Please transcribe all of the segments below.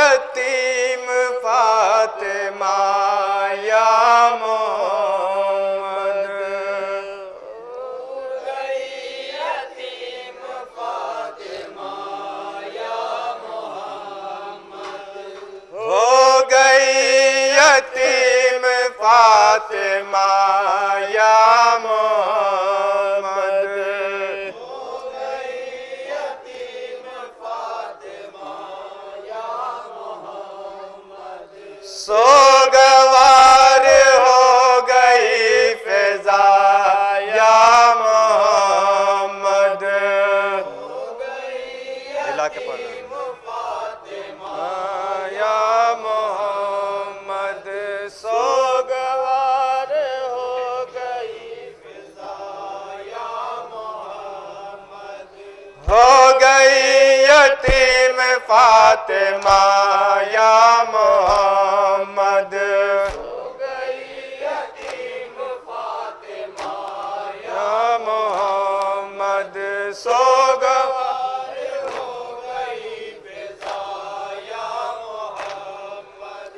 यतीम फातिमा या मोहम्मद, हो गई यतीम फातिमा या मोहम्मद, हो गई यतीम फातिमा या मोहम्मद, हो गई यतीम फातिमा या मोहम्मद, सोगवार हो गई फिजा या मोहम्मद, हो गई यतीम फातिमा या मोहम्मद, सोगवार हो गई फिजा या मोहम्मद, हो गई यतीम फातिमा या मोहम्मद, हो गई यतीम फातिमा या मोहम्मद, सोगवार हो गई फिजा या मोहम्मद,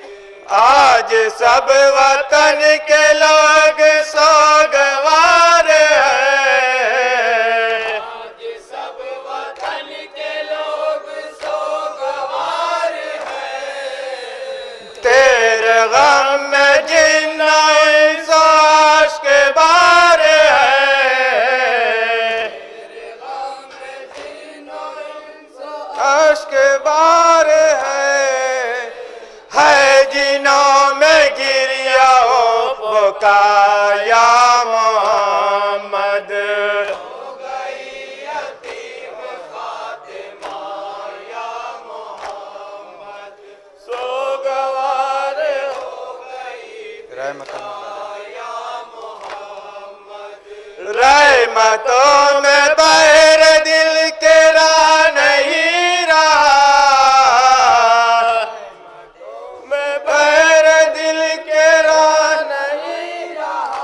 आज सब वतन के लोग सोगवार हैं, आज सब वतन के लोग सोगवार हैं, तेरे गम में जिन्ना इंसास के बार है, तेरे गम में जिन्ना इंसास के बार है जिनों में गिरिया हो बुकाया मोहम्मद, हो गई यतीम फातिमा या मोहम्मद, सोगवार हो गई फिजा या मोहम्मद, रहमतों में बहर दिल के राह नहीं रहा, में बहर दिल के राह नहीं रहा,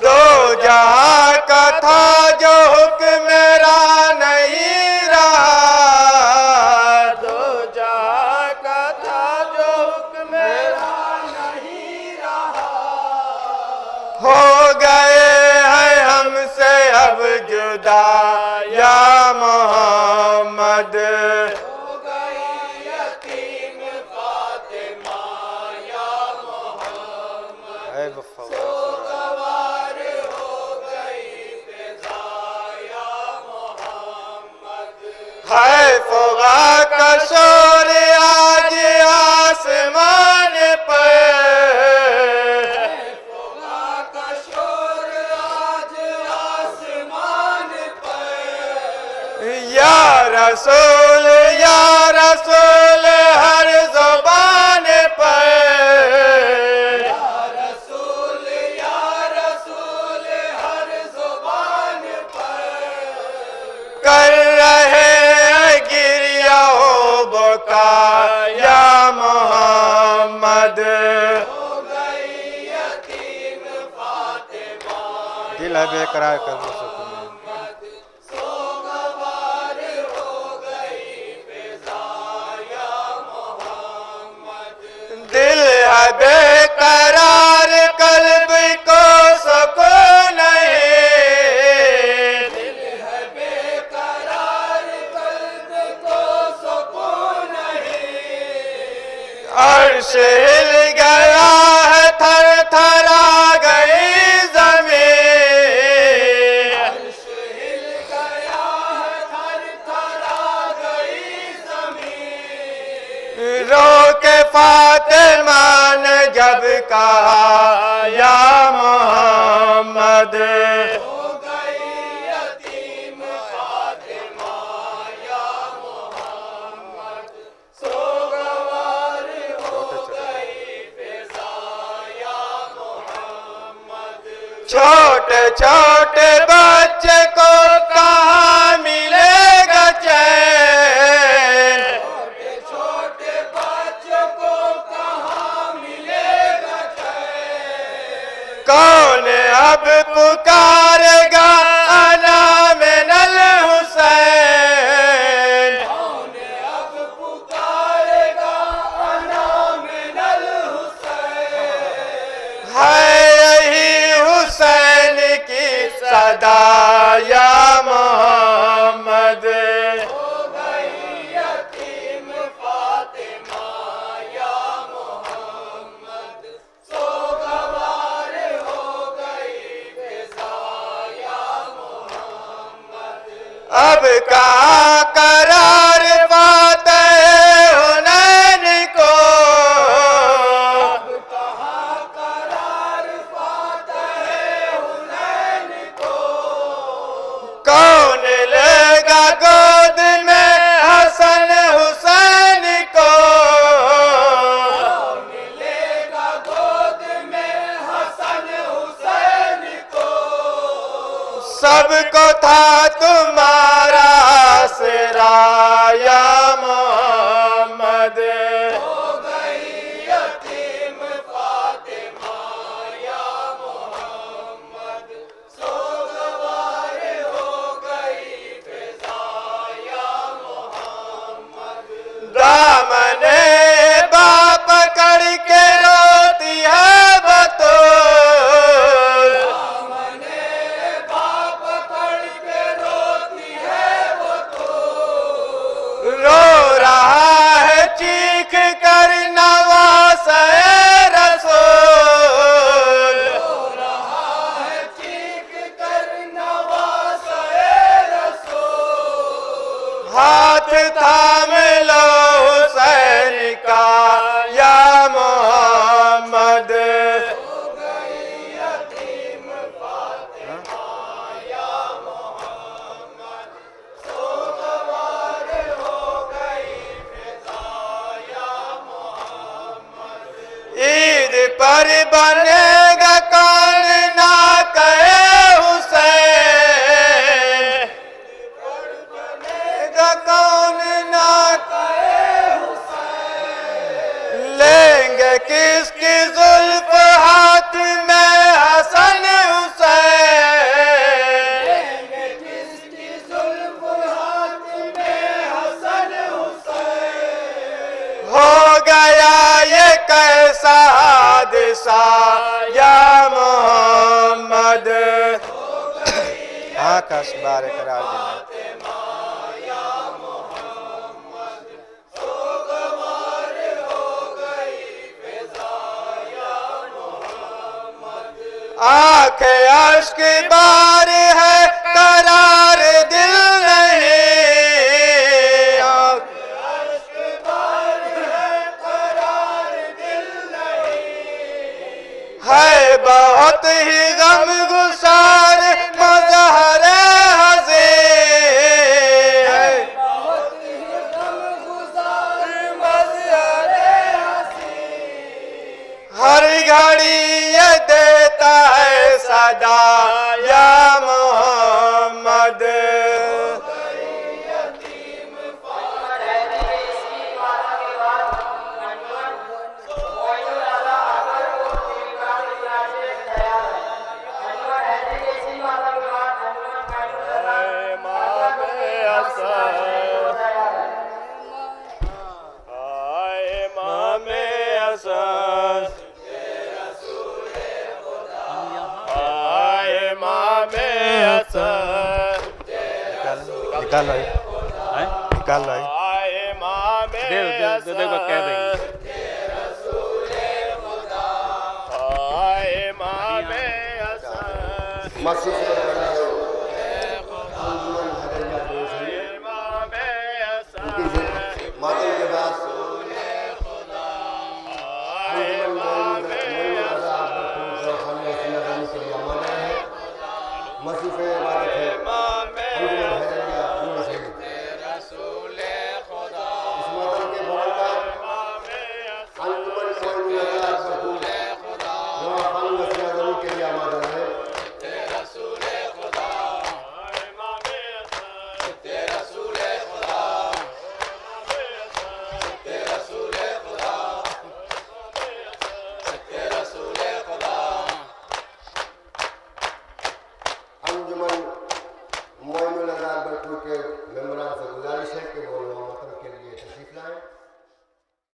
दो जहां का था जो हुक्म मेरा नहीं रहा, दो जहां का था जो हुक्म मेरा नहीं रहा, हो गए हैं हमसे अब जुदा या मोहम्मद, हो गई यतीम फातिमा या मोहम्मद, सोगवार हो गई फिजा या मोहम्मद, है फुगा का शोर आज आसमान पर, फुगा का शोर आज आसमान पर, या रसूल हर ज़ुबान पर, या रसूल हर ज़ुबान पर, कर रहे हैं गिरिया हो बुका या मोहम्मद, हो गई यतीम फातिमा दिल है बेकरार कर लो मोहम्मद, सोगवार हो गई फिजा या मोहम्मद, दिल है बेकरार कल्ब को सुकून नहीं, दिल है बेकरार कल्ब को सुकून नहीं, अर्श हिल गया है थर थरा गई जमीन, अर्श हिल गया है थर थरा गई जमीन, रो के फातिमा ने जब कहा या मोहम्मद, हो गई यतीम फातिमा या मोहम्मद, सोगवार हो गई फिजा या मोहम्मद, छोटे छोटे बच्चे को कहाँ मिलेगा चैन, छोटे छोटे बच्चों को कहाँ मिलेगा चैन, कौन अब पुकारेगा अना मिनल हुसैन, कौन अब पुकार सबका करार फातह हुनैन को, कौन लेगा गोद में हसन हुसैन को, कौन लेगा गोद में हसन हुसैन को। सबको था तुम्हारा आसरा या मोहम्मद, हो गई यतीम फातिमा या मोहम्मद, सोगवार हो गई फिजा या मोहम्मद। दामने बाप पकड़ के रोती है बतूल, दामने बाप पकड़ के रोती है बतूल। रो रहा है चीख कर नवासे रसूल, रो रहा है चीख कर नवासे रसूल। हाथ थाम लो हुसैन का या मोहम्मद, हो गई यतीम फातिमा या मोहम्मद, सोगवार हो गई फिजा या मोहम्मद। ईद पर बनेगा कौन ना कहे हुसैन, बनेगा कौन ना कहे हुसैन। लेंगे किसकी जुल्फ हाथ में हसन हुसैन, लेंगे किसकी जुल्फ हाथ में हसन हुसैन। हो गया ये कैसा हादसा या मोहम्मद, आकाश बार करार देना। आंखें अश्क बार है करार दिल नहीं, आंखें अश्क बार है करार दिल नहीं। है बहुत ही गम गुसार मज़हर हज़ीर, है बहुत ही गम गुसार मज़हर हज़ीर। हर घड़ी ये देता है सदा या मोहम्मद, निकाल लो, निकाल लो। दे कह देंगे। मसीह